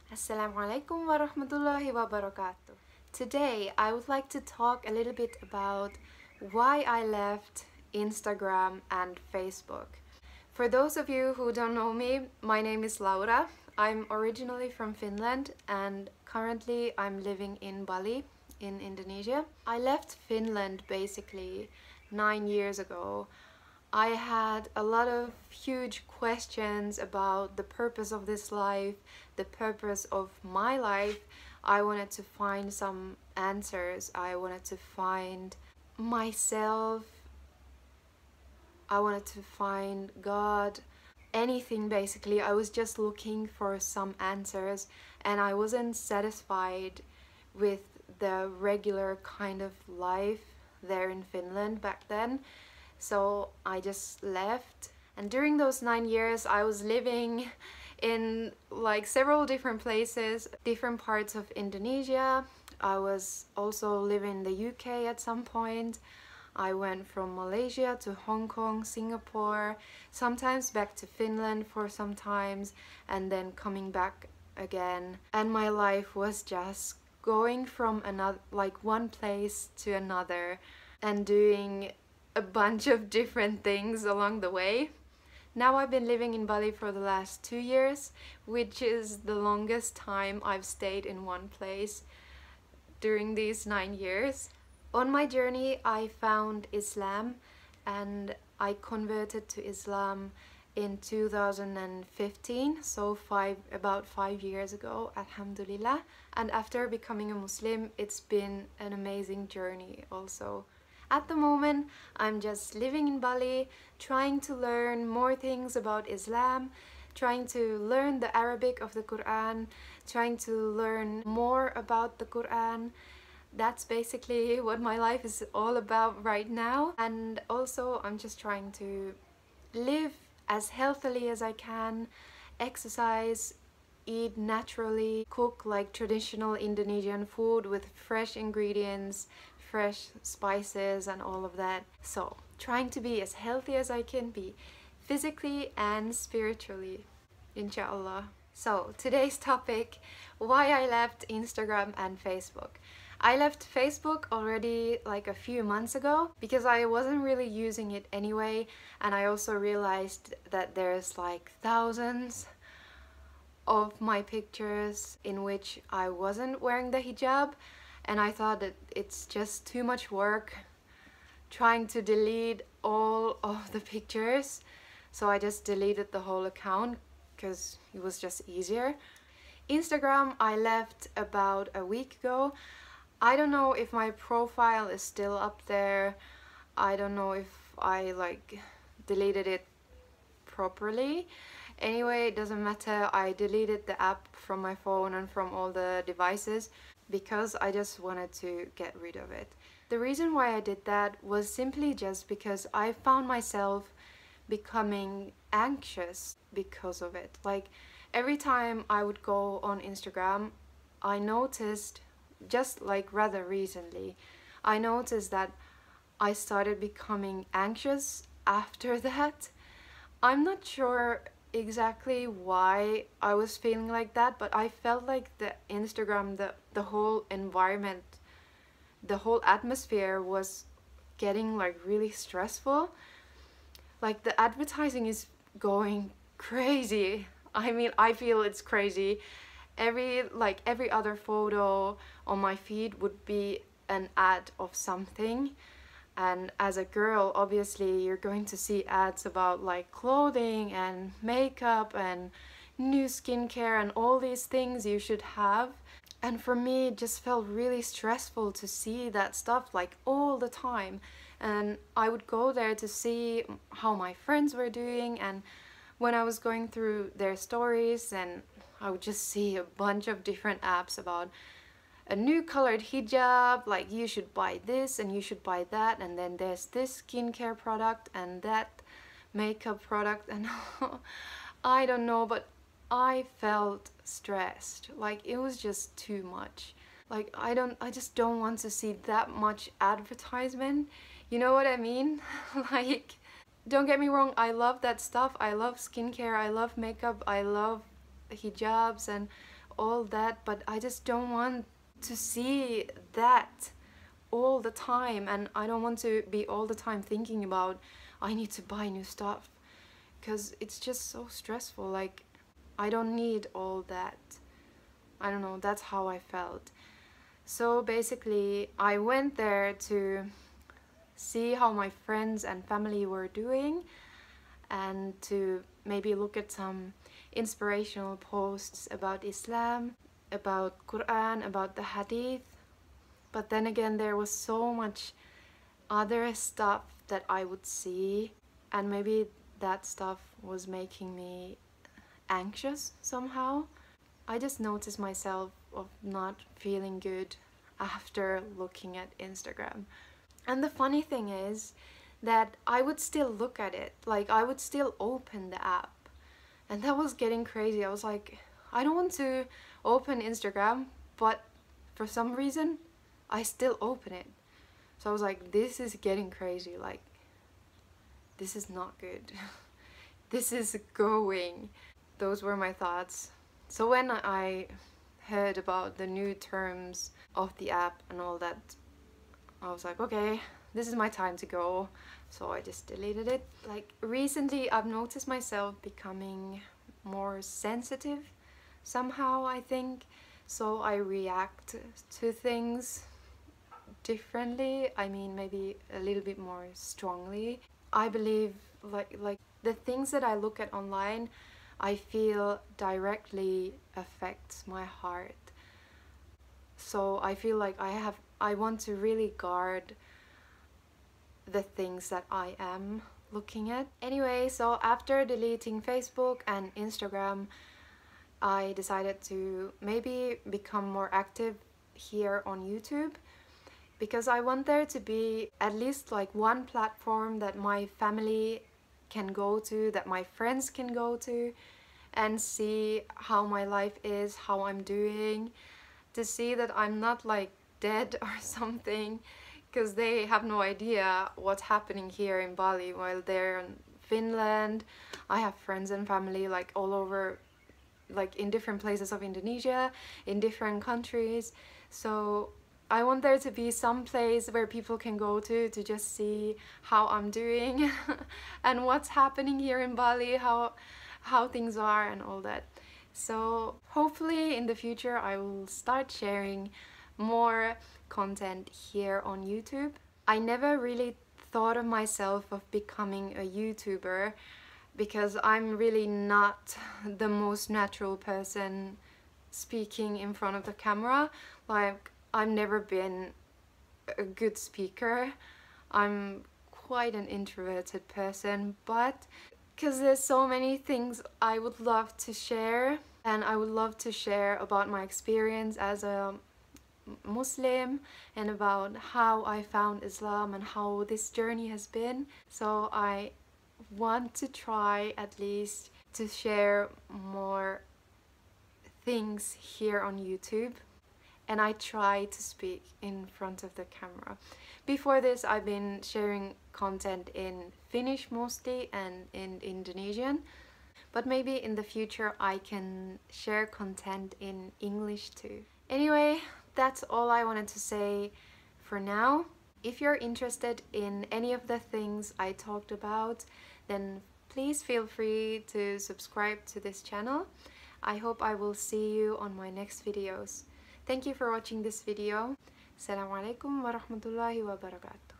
Assalamu alaikum wa rahmatullahi wa barakatuh. Today I would like to talk a little bit about why I left Instagram and Facebook. For those of you who don't know me, my name is Laura. I'm originally from Finland and currently I'm living in Bali in Indonesia. I left Finland basically 9 years ago. I had a lot of huge questions about the purpose of this life, the purpose of my life. I wanted to find some answers. I wanted to find myself. I wanted to find God. Anything basically. I was just looking for some answers and I wasn't satisfied with the regular kind of life there in Finland back then. So I just left, and during those 9 years I was living in like several different places, different parts of Indonesia. I was also living in the UK at some point. I went from Malaysia to Hong Kong, Singapore, sometimes back to Finland for some times, and then coming back again. And my life was just going from another, like one place to another, and doing a bunch of different things along the way. Now I've been living in Bali for the last 2 years, which is the longest time I've stayed in one place during these 9 years. On my journey I found Islam and I converted to Islam in 2015, so about 5 years ago, alhamdulillah. And after becoming a Muslim, it's been an amazing journey also. At the moment, I'm just living in Bali, trying to learn more things about Islam, trying to learn the Arabic of the Quran, trying to learn more about the Quran. That's basically what my life is all about right now. And also, I'm just trying to live as healthily as I can, exercise, eat naturally, cook like traditional Indonesian food with fresh ingredients, fresh spices and all of that. So trying to be as healthy as I can be, physically and spiritually, inshallah. So today's topic, why I left Instagram and Facebook. I left Facebook already like a few months ago because I wasn't really using it anyway, and I also realized that there's like thousands of my pictures in which I wasn't wearing the hijab, and I thought that it's just too much work trying to delete all of the pictures, so I just deleted the whole account because it was just easier. Instagram I left about a week ago. I don't know if my profile is still up there. I don't know if I like deleted it properly. Anyway, it doesn't matter. I deleted the app from my phone and from all the devices because I just wanted to get rid of it. The reason why I did that was simply just because I found myself becoming anxious because of it. Like every time I would go on Instagram, I noticed, just like rather recently, I noticed that I started becoming anxious after that. I'm not sure exactly why I was feeling like that, but I felt like the Instagram, the whole environment, the whole atmosphere was getting like really stressful. Like the advertising is going crazy. I mean, I feel it's crazy. Every other photo on my feed would be an ad of something. And as a girl, obviously you're going to see ads about like clothing and makeup and new skincare and all these things you should have. And for me, it just felt really stressful to see that stuff like all the time. And I would go there to see how my friends were doing, and when I was going through their stories, and I would just see a bunch of different apps about a new colored hijab, like you should buy this and you should buy that, and then there's this skincare product and that makeup product, and I don't know, but I felt stressed. Like it was just too much. Like I just don't want to see that much advertisement. You know what I mean? Like, don't get me wrong, I love that stuff. I love skincare, I love makeup, I love hijabs and all that, but I just don't want to see that all the time, and I don't want to be all the time thinking about I need to buy new stuff, because it's just so stressful. Like, I don't need all that. I don't know, that's how I felt. So basically I went there to see how my friends and family were doing, and to maybe look at some inspirational posts about Islam, about Quran, about the Hadith. But then again, there was so much other stuff that I would see, and maybe that stuff was making me anxious somehow. I just noticed myself of not feeling good after looking at Instagram. And the funny thing is that I would still look at it, like I would still open the app, and that was getting crazy. I was like, I don't want to open Instagram, but for some reason I still open it. So I was like, this is getting crazy, like this is not good. This is going. Those were my thoughts. So when I heard about the new terms of the app and all that, I was like, okay, this is my time to go. So I just deleted it. Like, recently I've noticed myself becoming more sensitive somehow, I think. So I react to things differently. I mean, maybe a little bit more strongly. I believe like the things that I look at online, I feel directly affects my heart. So I feel like I want to really guard the things that I am looking at. Anyway, so after deleting Facebook and Instagram, I decided to maybe become more active here on YouTube, because I want there to be at least like one platform that my family can go to, that my friends can go to, and see how my life is, how I'm doing, to see that I'm not like dead or something, because they have no idea what's happening here in Bali while they're in Finland. I have friends and family like all over, like in different places of Indonesia, in different countries. So I want there to be some place where people can go to just see how I'm doing and what's happening here in Bali, how things are and all that. So hopefully in the future I will start sharing more content here on YouTube. I never really thought of myself of becoming a YouTuber, because I'm really not the most natural person speaking in front of the camera. Like, I've never been a good speaker. I'm quite an introverted person, but because there's so many things I would love to share, and I would love to share about my experience as a Muslim and about how I found Islam and how this journey has been. So I want to try at least to share more things here on YouTube, and I try to speak in front of the camera. Before this, I've been sharing content in Finnish mostly and in Indonesian, but maybe in the future I can share content in English too. Anyway, that's all I wanted to say for now. If you're interested in any of the things I talked about, then please feel free to subscribe to this channel. I hope I will see you on my next videos. Thank you for watching this video. Assalamualaikum warahmatullahi wabarakatuh.